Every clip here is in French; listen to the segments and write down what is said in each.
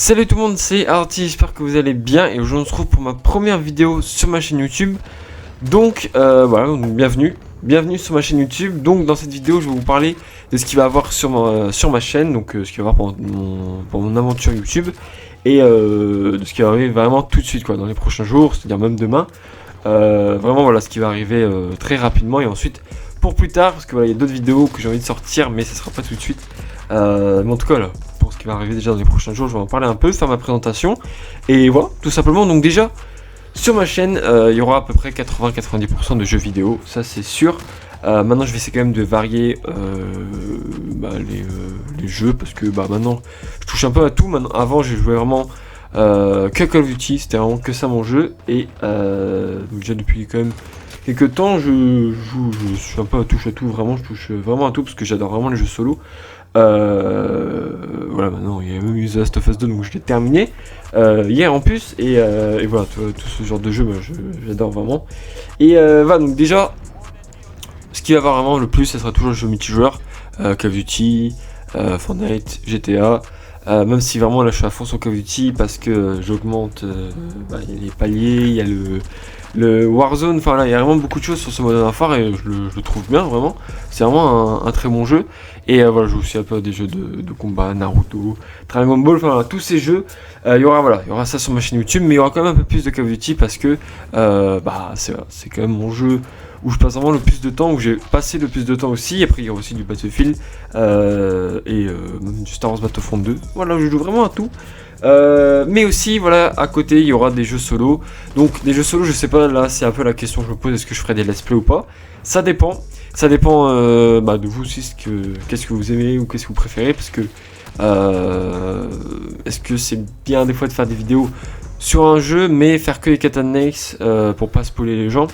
Salut tout le monde, c'est Arty, j'espère que vous allez bien et aujourd'hui on se retrouve pour ma première vidéo sur ma chaîne YouTube. Donc voilà, donc bienvenue sur ma chaîne YouTube. Donc dans cette vidéo je vais vous parler de ce qu'il va y avoir sur ma chaîne, donc ce qu'il va y avoir pour mon aventure YouTube et de ce qui va arriver vraiment tout de suite quoi, dans les prochains jours, c'est-à-dire même demain. Vraiment voilà ce qui va arriver très rapidement et ensuite pour plus tard, parce que voilà il y a d'autres vidéos que j'ai envie de sortir mais ça sera pas tout de suite. Mais en tout cas là, pour ce qui va arriver déjà dans les prochains jours, je vais en parler un peu, faire ma présentation et voilà, tout simplement. Donc déjà sur ma chaîne il y aura à peu près 80-90% de jeux vidéo, ça c'est sûr. Maintenant je vais essayer quand même de varier les jeux, parce que maintenant je touche un peu à tout. Maintenant, avant j'ai joué vraiment que Call of Duty, c'était vraiment que ça mon jeu. Et donc déjà depuis quand même quelques temps je suis un peu à touche à tout, vraiment je touche vraiment à tout parce que j'adore vraiment les jeux solo. Voilà, maintenant il y a même eu The Last of Us 2, donc je l'ai terminé hier en plus, et voilà, tout ce genre de jeu j'adore vraiment. Et voilà, donc déjà ce qui va avoir vraiment le plus, ça sera toujours le jeu multijoueur, Call of Duty, Fortnite, GTA. Même si vraiment là je suis à fond sur Call of Duty parce que j'augmente, il y a les paliers, il y a le Warzone, enfin là il y a vraiment beaucoup de choses sur ce mode phare et je le trouve bien vraiment. C'est vraiment un très bon jeu. Et voilà, je joue aussi un peu à des jeux de combat, Naruto, Dragon Ball, enfin tous ces jeux. Il y aura ça sur ma chaîne YouTube, mais il y aura quand même un peu plus de Call of Duty parce que c'est quand même mon jeu où je passe vraiment le plus de temps, où j'ai passé le plus de temps aussi. Après il y aura aussi du Battlefield et même du Star Wars Battlefront 2. Voilà, je joue vraiment à tout. Mais aussi voilà, à côté il y aura des jeux solo. Donc des jeux solo, je sais pas, là c'est un peu la question que je me pose, est-ce que je ferai des let's play ou pas. Ça dépend de vous aussi, qu'est-ce que vous aimez ou qu'est-ce que vous préférez, parce que est-ce que c'est bien des fois de faire des vidéos sur un jeu mais faire que les cat and nails pour pas spoiler les gens,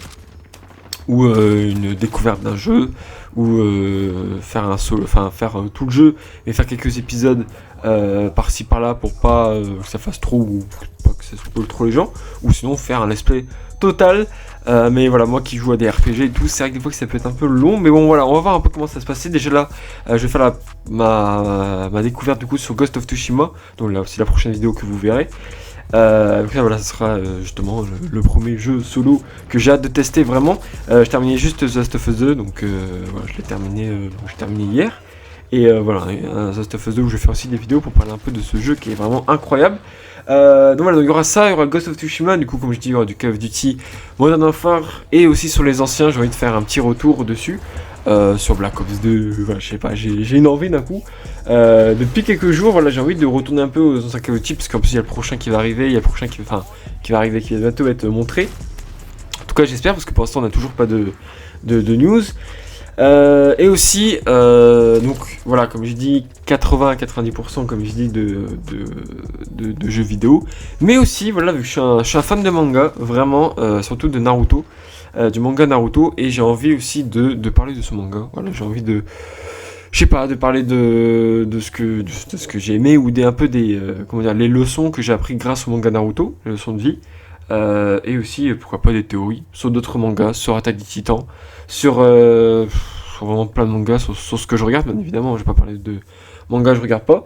ou une découverte d'un jeu, ou faire un solo, faire tout le jeu et faire quelques épisodes par-ci par-là pour pas que ça fasse trop ou pas que ça spoil trop les gens, ou sinon faire un let's play total. Mais voilà, moi qui joue à des RPG et tout, c'est vrai que des fois que ça peut être un peu long, mais bon voilà, on va voir un peu comment ça se passe. Déjà là, je vais faire ma découverte du coup sur Ghost of Tsushima, donc là c'est la prochaine vidéo que vous verrez. Donc là, voilà, ce sera justement le premier jeu solo que j'ai hâte de tester vraiment. Je terminais juste The Last of Us 2, donc voilà, je l'ai terminé hier. Et voilà, The Last of Us 2 où je vais faire aussi des vidéos pour parler un peu de ce jeu qui est vraiment incroyable. Donc voilà, donc il y aura ça, il y aura Ghost of Tsushima, du coup comme je dis il y aura du Call of Duty, Modern Warfare, et aussi sur les anciens j'ai envie de faire un petit retour dessus. Sur Black Ops 2, voilà, je sais pas, j'ai une envie d'un coup. Depuis quelques jours, voilà, j'ai envie de retourner un peu aux anciens Call of Duty, parce qu'en plus il y a le prochain qui va arriver, il y a le prochain qui va arriver, qui va bientôt être montré. En tout cas j'espère, parce que pour l'instant on n'a toujours pas de news. Et aussi, donc voilà, comme je dis, 80-90% comme je dis de jeux vidéo, mais aussi voilà, vu que je suis un fan de manga, vraiment, surtout de Naruto, du manga Naruto, et j'ai envie aussi de parler de ce manga. Voilà, j'ai envie de, je sais pas, de parler de ce que j'ai aimé, ou un peu les leçons que j'ai appris grâce au manga Naruto, les leçons de vie. Et aussi pourquoi pas des théories sur d'autres mangas, sur Attaque des Titans, sur vraiment plein de mangas, sur ce que je regarde. Bien évidemment, je vais pas parler de mangas, je regarde pas,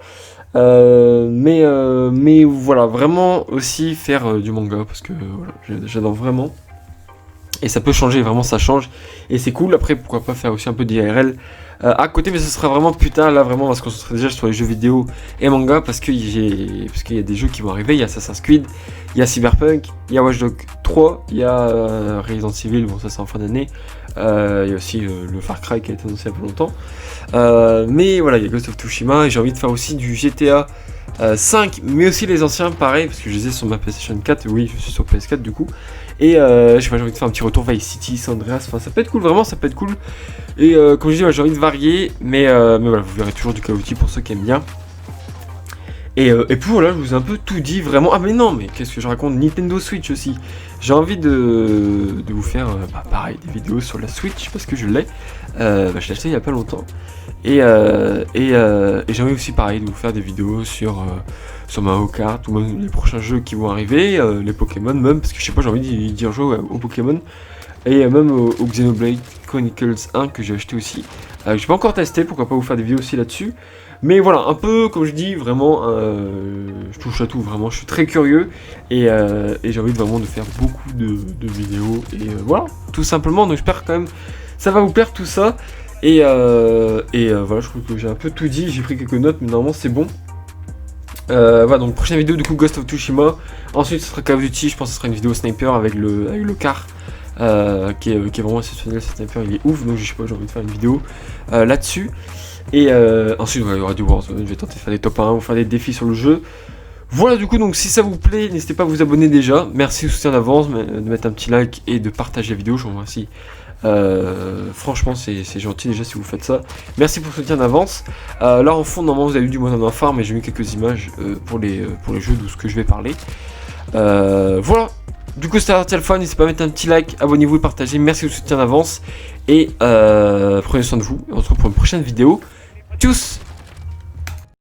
mais voilà, vraiment aussi faire du manga, parce que voilà, j'adore vraiment, et ça peut changer, vraiment ça change, et c'est cool. Après pourquoi pas faire aussi un peu d'IRL à côté, mais ce sera vraiment plus tard. Là vraiment on va se concentrer déjà sur les jeux vidéo et manga, parce qu'il y a des jeux qui vont arriver. Il y a Assassin's Creed, il y a Cyberpunk, il y a Watch Dogs 3, il y a Resident Evil, bon ça c'est en fin d'année, il y a aussi le Far Cry qui a été annoncé il y a pas longtemps, mais voilà, il y a Ghost of Tsushima, et j'ai envie de faire aussi du GTA 5, mais aussi les anciens pareil, parce que je les ai sur ma PlayStation 4, oui je suis sur PS4 du coup. Et je sais pas, j'ai envie de faire un petit retour Vice City, San Andreas, enfin ça peut être cool, vraiment ça peut être cool. Et comme je dis, j'ai envie de varier, mais voilà, vous verrez toujours du Call of Duty pour ceux qui aiment bien. Et puis voilà, je vous ai un peu tout dit vraiment. Ah mais non, mais qu'est-ce que je raconte, Nintendo Switch aussi. J'ai envie de vous faire pareil, des vidéos sur la Switch, parce que je l'ai. Je l'ai acheté il y a pas longtemps. Et j'ai envie aussi pareil de vous faire des vidéos sur Mario Kart, ou même les prochains jeux qui vont arriver, les Pokémon même, parce que je sais pas, j'ai envie d'y rejouer aux Pokémon. et même au Xenoblade Chronicles 1 que j'ai acheté aussi. J'ai pas encore testé, pourquoi pas vous faire des vidéos aussi là-dessus. Mais voilà, un peu comme je dis, vraiment, je touche à tout, vraiment, je suis très curieux et j'ai envie vraiment de faire beaucoup de vidéos et voilà, tout simplement. Donc j'espère quand même ça va vous plaire tout ça et voilà, je trouve que j'ai un peu tout dit, j'ai pris quelques notes, mais normalement c'est bon. Voilà, donc prochaine vidéo du coup Ghost of Tsushima. Ensuite ce sera Call of Duty, je pense que ce sera une vidéo sniper avec le car. Qui est vraiment exceptionnel, ce sniper il est ouf, donc je sais pas, j'ai envie de faire une vidéo là-dessus. Et ensuite il y aura du Warzone, je vais tenter de faire des top 1 ou faire des défis sur le jeu. Voilà, du coup, donc si ça vous plaît, n'hésitez pas à vous abonner déjà. Merci du soutien d'avance, de mettre un petit like et de partager la vidéo, je vous remercie. Franchement, c'est gentil déjà si vous faites ça. Merci pour le soutien d'avance. Là en fond, normalement vous avez vu du Modern Warfare, mais j'ai mis quelques images pour les jeux de ce que je vais parler. Voilà. Du coup, c'était Alpha, n'hésitez pas à mettre un petit like, abonnez-vous et partagez. Merci du soutien d'avance. Et prenez soin de vous. Et on se retrouve pour une prochaine vidéo. Tchuss!